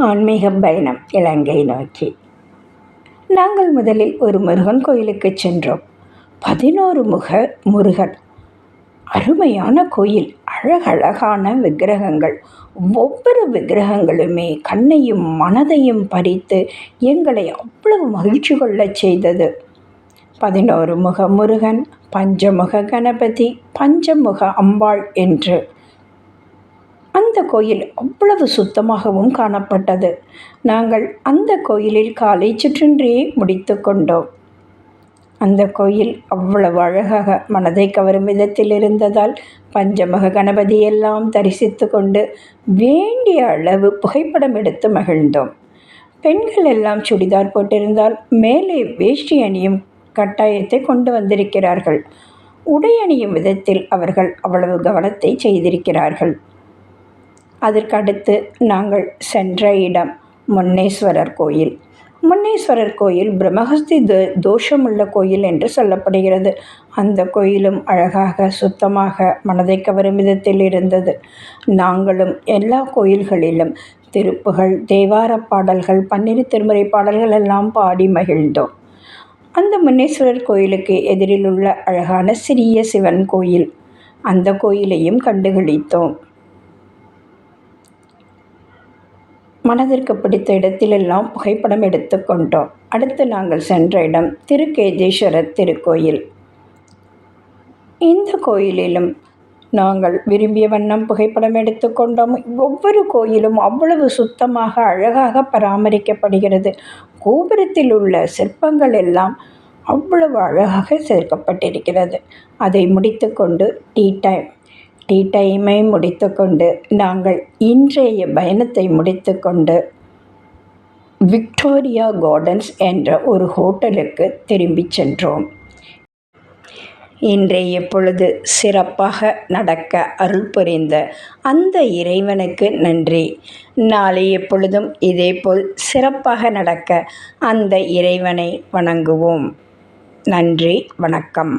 ஆன்மீக பயணம் இலங்கை நோக்கி. நாங்கள் முதலில் ஒரு முருகன் கோயிலுக்கு சென்றோம். 11 முக முருகன். அருமையான கோயில். அழகழகான விக்கிரகங்கள். ஒவ்வொரு விக்கிரகங்களுமே கண்ணையும் மனதையும் பறித்து எங்களை அவ்வளவு மகிழ்ச்சி கொள்ளச் செய்தது. 11 முக முருகன், பஞ்சமுக கணபதி, பஞ்சமுக அம்பாள் என்று அந்த கோயில் அவ்வளவு சுத்தமாகவும் காணப்பட்டது. நாங்கள் அந்த கோயிலில் காலை சிற்றுண்டியை முடித்து கொண்டோம். அந்த கோயில் அவ்வளவு அழகாக மனதை கவரும் விதத்தில் இருந்ததால் பஞ்சமுக கணபதியெல்லாம் தரிசித்து கொண்டு வேண்டிய அளவு புகைப்படம் எடுத்து மகிழ்ந்தோம். பெண்கள் எல்லாம் சுடிதார் போட்டிருந்தால் மேலே வேஷ்டி அணியும் கட்டாயத்தை கொண்டு வந்திருக்கிறார்கள். உடை அணியும் விதத்தில் அவர்கள் அவ்வளவு கவனத்தை செய்திருக்கிறார்கள். அதற்கடுத்து நாங்கள் சென்ற இடம் முன்னேஸ்வரர் கோயில். முன்னேஸ்வரர் கோயில் பிரம்மஹஸ்தி தோஷமுள்ள கோயில் என்று சொல்லப்படுகிறது. அந்த கோயிலும் அழகாக சுத்தமாக மனதை கவரும் விதத்தில் இருந்தது. நாங்களும் எல்லா கோயில்களிலும் திருப்புகள், தேவார பாடல்கள், 12 திருமுறை பாடல்கள் எல்லாம் பாடி மகிழ்ந்தோம். அந்த முன்னேஸ்வரர் கோயிலுக்கு எதிரில் உள்ள அழகான சிறிய சிவன் கோயில், அந்த கோயிலையும் கண்டுகளித்தோம். மனதிற்கு பிடித்த இடத்திலெல்லாம் புகைப்படம் எடுத்துக்கொண்டோம். அடுத்து நாங்கள் சென்ற இடம் திருக்கேதீஸ்வரர் திருக்கோயில். இந்த கோயிலிலும் நாங்கள் விரும்பிய வண்ணம் புகைப்படம் எடுத்துக்கொண்டோம். ஒவ்வொரு கோயிலும் அவ்வளவு சுத்தமாக அழகாக பராமரிக்கப்படுகிறது. கோபுரத்தில் உள்ள சிற்பங்கள் எல்லாம் அவ்வளவு அழகாக சேர்க்கப்பட்டிருக்கிறது. அதை முடித்துக்கொண்டு டீ டைமை முடித்துக்கொண்டு நாங்கள் இன்றைய பயணத்தை முடித்துக்கொண்டு விக்டோரியா கார்டன்ஸ் என்ற ஒரு ஹோட்டலுக்கு திரும்பி சென்றோம். இன்றைய பொழுது சிறப்பாக நடக்க அருள் புரிந்த அந்த இறைவனுக்கு நன்றி. நாளைய பொழுதும் இதேபோல் சிறப்பாக நடக்க அந்த இறைவனை வணங்குவோம். நன்றி, வணக்கம்.